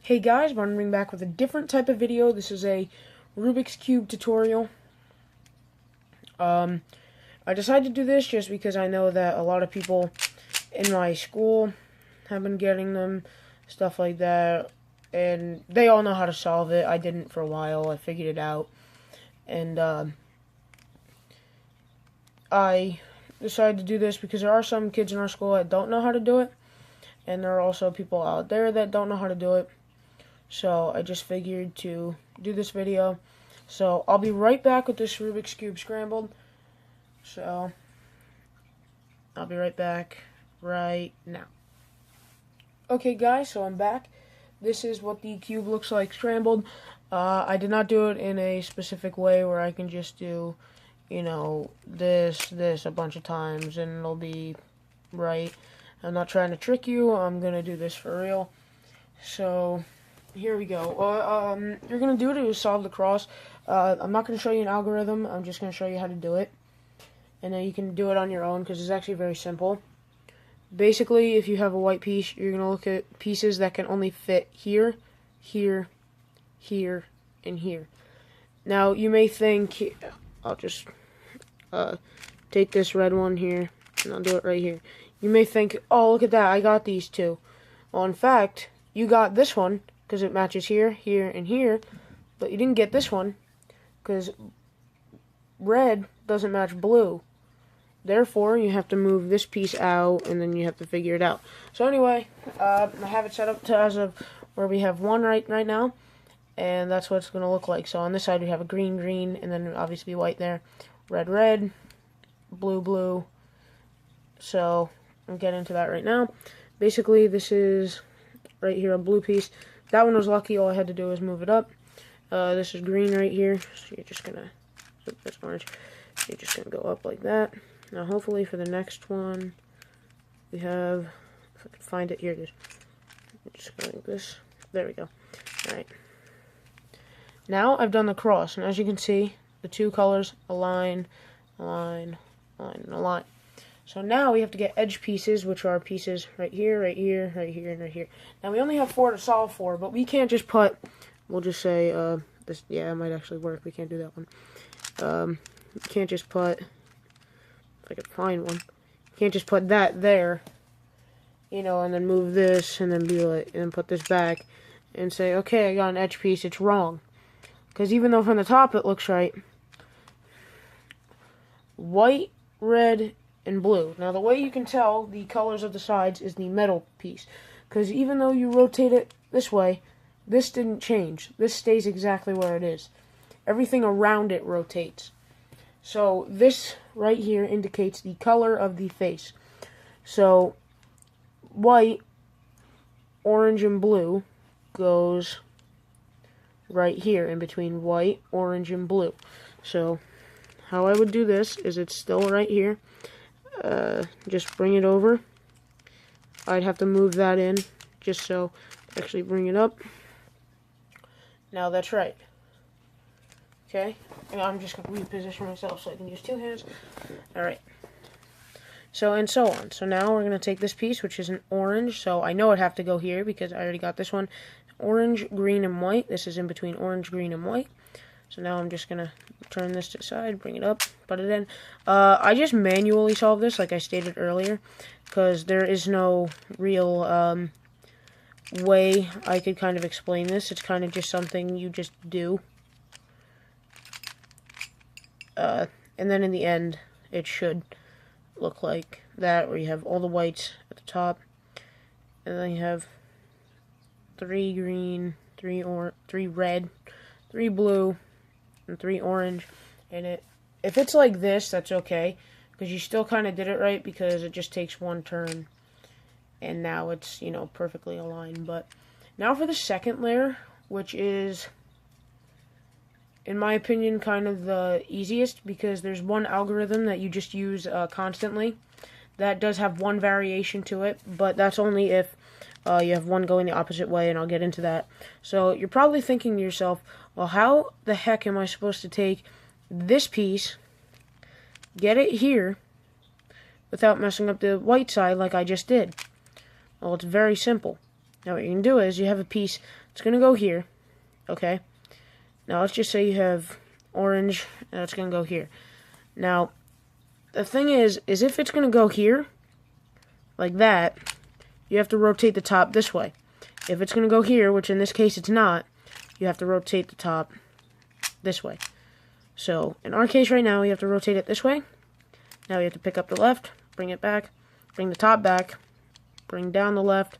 Hey guys, I'm bring back with a different type of video. This is a Rubik's Cube tutorial. I decided to do this just because I know that a lot of people in my school have been getting them, stuff like that, and they all know how to solve it. I didn't for a while. I figured it out, and I decided to do this because there are some kids in our school that don't know how to do it, and there are also people out there that don't know how to do it. So I just figured to do this video. So I'll be right back with this Rubik's Cube scrambled. So I'll be right back right now. Okay guys, so I'm back. This is what the cube looks like scrambled. I did not do it in a specific way where I can just do, you know, this a bunch of times and it'll be right. I'm not trying to trick you. I'm gonna do this for real. So here we go. You're going to do it to solve the cross. I'm not going to show you an algorithm. I'm just going to show you how to do it. And then you can do it on your own because it's actually very simple. Basically, if you have a white piece, you're going to look at pieces that can only fit here, here, here, and here. Now, you may think, I'll just take this red one here, and I'll do it right here. You may think, oh, look at that, I got these two. Well, in fact, you got this one, because it matches here, here, and here, but you didn't get this one, because red doesn't match blue. Therefore, you have to move this piece out, and then you have to figure it out. So anyway, I have it set up to as of where we have one right now, and that's what it's going to look like. So on this side, we have a green, green, and then obviously white there, red, red, blue, blue. So I'll get into that right now. Basically, this is right here a blue piece. That one was lucky. All I had to do was move it up. This is green right here. So you're just gonna, that's orange. You're just gonna go up like that. Now, hopefully, for the next one, we have, if I can find it, here it is. Just go like this. There we go. All right. Now I've done the cross, and as you can see, the two colors align, align, align, and align. So now we have to get edge pieces, which are pieces right here, right here, right here, and right here. Now we only have 4 to solve for, but we can't just put, we'll just say, this, yeah, it might actually work. We can't do that one. You can't just put, if I could find one, you can't just put that there, you know, and then move this, and then be like, and then put this back, and say, okay, I got an edge piece. It's wrong. Because even though from the top it looks right, white, red, and blue. Now the way you can tell the colors of the sides is the metal piece, because even though you rotate it this way, this didn't change. This stays exactly where it is. Everything around it rotates. So this right here indicates the color of the face. So white, orange, and blue goes right here in between white, orange, and blue. So how I would do this is it's still right here. Just bring it over. I'd have to move that in just so actually bring it up. Now that's right. Okay, and I'm just going to reposition myself so I can use 2 hands. Alright. So, and so on. So now we're going to take this piece, which is an orange. So I know I'd have to go here because I already got this one. Orange, green, and white. This is in between orange, green, and white. So now I'm just going to turn this to the side, bring it up, put it in. I just manually solve this, like I stated earlier, because there is no real way I could kind of explain this. It's kind of just something you just do. And then in the end, it should look like that, where you have all the whites at the top, and then you have 3 green, 3 red, 3 blue, and 3 orange. And if it's like this, that's okay, because you still kind of did it right, because it just takes 1 turn, and now it's, you know, perfectly aligned. But now for the second layer, which is, in my opinion, kind of the easiest, because there's one algorithm that you just use constantly that does have one variation to it, but that's only if you have one going the opposite way, and I'll get into that. So you're probably thinking to yourself, well, how the heck am I supposed to take this piece, get it here, without messing up the white side like I just did? Well, it's very simple. Now what you can do is you have a piece. It's going to go here. Okay. Now let's just say you have orange, and it's going to go here. Now, the thing is if it's going to go here, like that, you have to rotate the top this way. If it's going to go here, which in this case it's not, you have to rotate the top this way. So, in our case right now, we have to rotate it this way. Now we have to pick up the left, bring it back, bring the top back, bring down the left,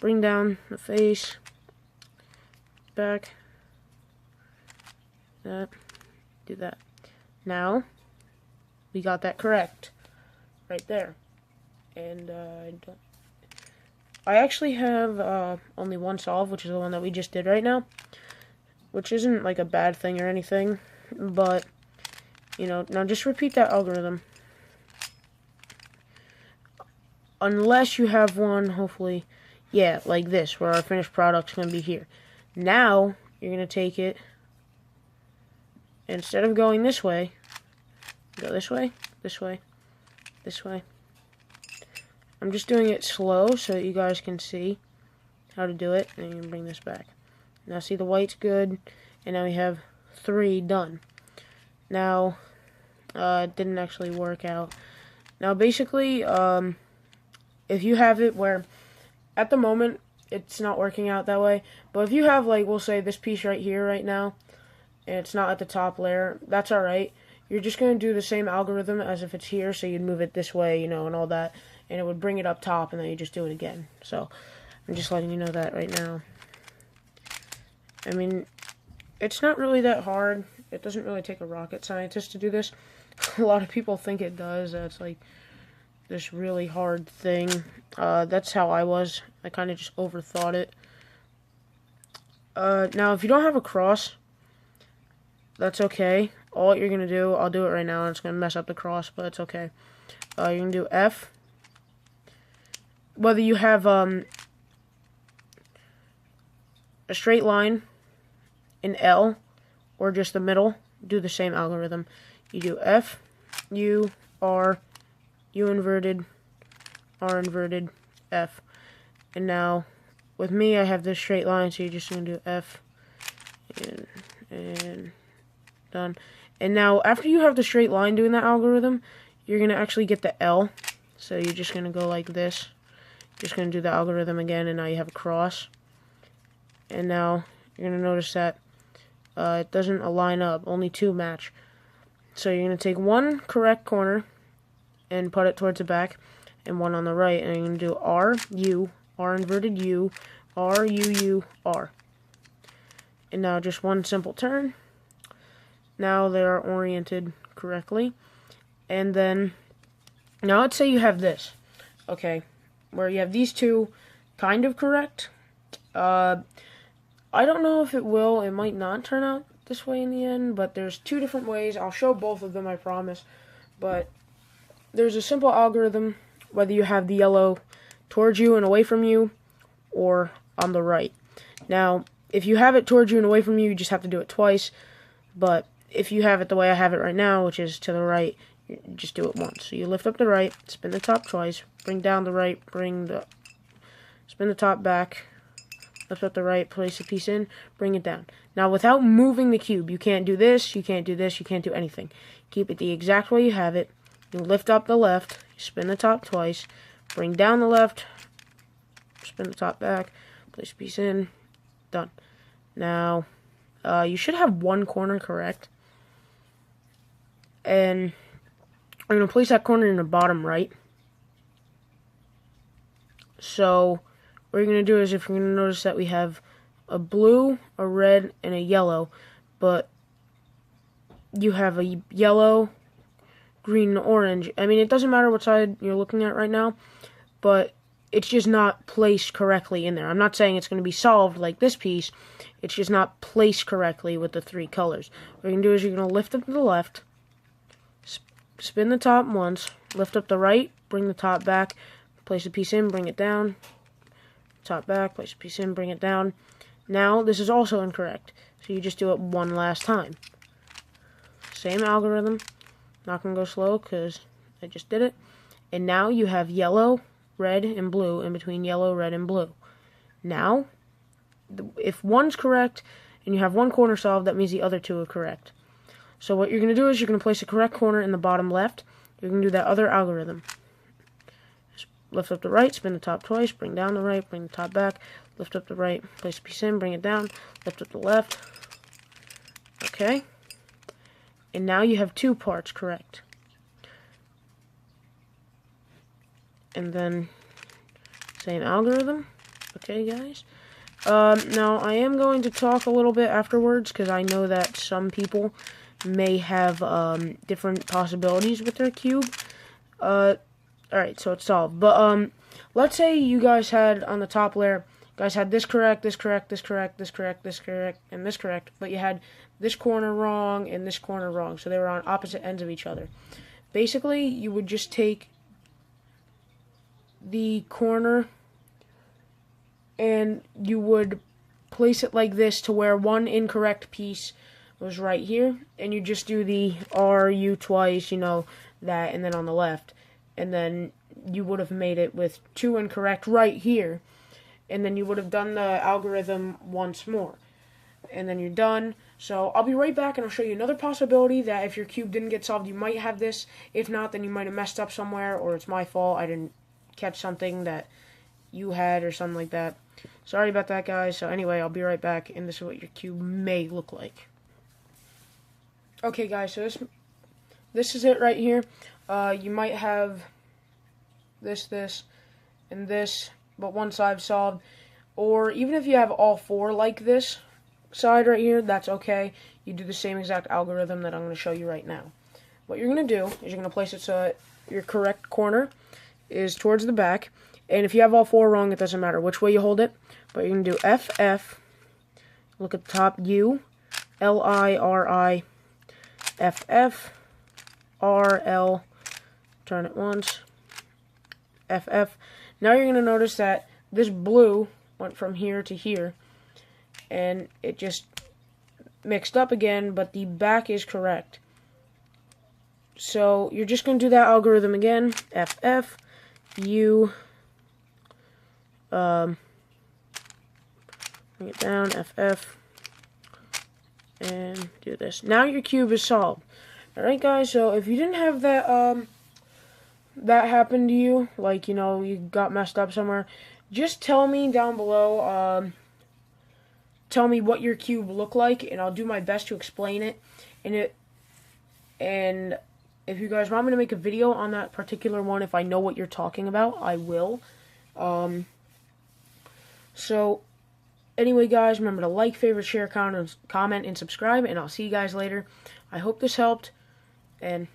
bring down the face, back, that, do that. Now, we got that correct, right there. And I actually have only one solve, which is the one that we just did right now, which isn't like a bad thing or anything, but, you know, now just repeat that algorithm. Unless you have one, hopefully, yeah, like this, where our finished product's going to be here. Now, you're going to take it, instead of going this way, go this way, this way, this way. I'm just doing it slow so that you guys can see how to do it, and you can bring this back. Now, see, the white's good, and now we have 3 done. Now, it didn't actually work out. Now, basically, if you have it where, at the moment, it's not working out that way, but if you have, like, we'll say this piece right here right now, and it's not at the top layer, that's alright. You're just going to do the same algorithm as if it's here, so you'd move it this way, you know, and all that, and it would bring it up top, and then you just do it again. So, I'm just letting you know that right now. I mean, it's not really that hard. It doesn't really take a rocket scientist to do this. A lot of people think it does. It's like this really hard thing. That's how I was. I kind of just overthought it. Now, if you don't have a cross, that's okay. All you're going to do, I'll do it right now, and it's going to mess up the cross, but it's okay. You're going to do F. Whether you have a straight line, an L, or just the middle, do the same algorithm. You do F, U, R, U inverted, R inverted, F. And now, with me, I have this straight line, so you're just going to do F, and done. And now, after you have the straight line doing that algorithm, you're going to actually get the L. So you're just going to go like this. Just going to do the algorithm again, and now you have a cross. And now, you're going to notice that it doesn't line up. Only 2 match. So you're going to take one correct corner and put it towards the back, and one on the right, and you're going to do R, U, R inverted U, R, U, U, R. And now just one simple turn. Now they are oriented correctly. And then, now let's say you have this, okay, where you have these 2 kind of correct. I don't know if it will. It might not turn out this way in the end, but there's 2 different ways. I'll show both of them, I promise. But there's a simple algorithm, whether you have the yellow towards you and away from you, or on the right. Now, if you have it towards you and away from you, you just have to do it twice. But if you have it the way I have it right now, which is to the right, you just do it once. So you lift up the right, spin the top twice, bring down the right, spin the top back, lift up the right, place the piece in, bring it down. Now, without moving the cube, you can't do this, you can't do this, you can't do anything. Keep it the exact way you have it. You lift up the left, spin the top twice, bring down the left, spin the top back, place the piece in, done. Now, you should have one corner correct. And we're going to place that corner in the bottom right. So, what you're going to do is, if you're going to notice that we have a blue, a red, and a yellow, but you have a yellow, green, and orange. I mean, it doesn't matter what side you're looking at right now, but it's just not placed correctly in there. I'm not saying it's going to be solved like this piece. It's just not placed correctly with the 3 colors. What you're going to do is you're going to lift up to the left, spin the top once, lift up the right, bring the top back, place the piece in, bring it down, top back, place the piece in, bring it down. Now, this is also incorrect, so you just do it one last time. Same algorithm. Not going to go slow because I just did it. And now you have yellow, red, and blue in between yellow, red, and blue. Now, if one's correct and you have one corner solved, that means the other two are correct. So what you're going to do is you're going to place the correct corner in the bottom left. You're going to do that other algorithm. Just lift up the right, spin the top twice, bring down the right, bring the top back, lift up the right, place a piece in, bring it down, lift up the left. Okay. And now you have two parts correct. And then same algorithm. Okay, guys. Now, I am going to talk a little bit afterwards because I know that some people may have different possibilities with their cube. Alright, so it's solved. But let's say you guys had on the top layer, guys had this correct, this correct, this correct, this correct, this correct, and this correct, but you had this corner wrong and this corner wrong, so they were on opposite ends of each other. Basically, you would just take the corner and you would place it like this to where one incorrect piece was right here, and you just do the RU twice, you know, that, and then on the left, and then you would have made it with two incorrect right here, and then you would have done the algorithm once more, and then you're done. So I'll be right back and I'll show you another possibility that if your cube didn't get solved, you might have this. If not, then you might have messed up somewhere, or it's my fault, I didn't catch something that you had or something like that. Sorry about that, guys. So anyway, I'll be right back, and this is what your cube may look like. Okay, guys, so this is it right here. You might have this, and this, but one side solved. Or even if you have all four like this side right here, that's okay. You do the same exact algorithm that I'm going to show you right now. What you're going to do is you're going to place it so that your correct corner is towards the back. And if you have all four wrong, it doesn't matter which way you hold it. But you're going to do FF, look at the top, U, LIRI, FF, RL, turn it once, FF. Now you're going to notice that this blue went from here to here, and it just mixed up again, but the back is correct. So you're just going to do that algorithm again, FF, U, bring it down, FF, and do this. Now your cube is solved. Alright, guys, so if you didn't have that, that happen to you, like, you know, you got messed up somewhere, just tell me down below, tell me what your cube looked like, and I'll do my best to explain it. And if you guys want me to make a video on that particular one, if I know what you're talking about, I will. So, anyway, guys, remember to like, favorite, share, comment, and subscribe, and I'll see you guys later. I hope this helped, and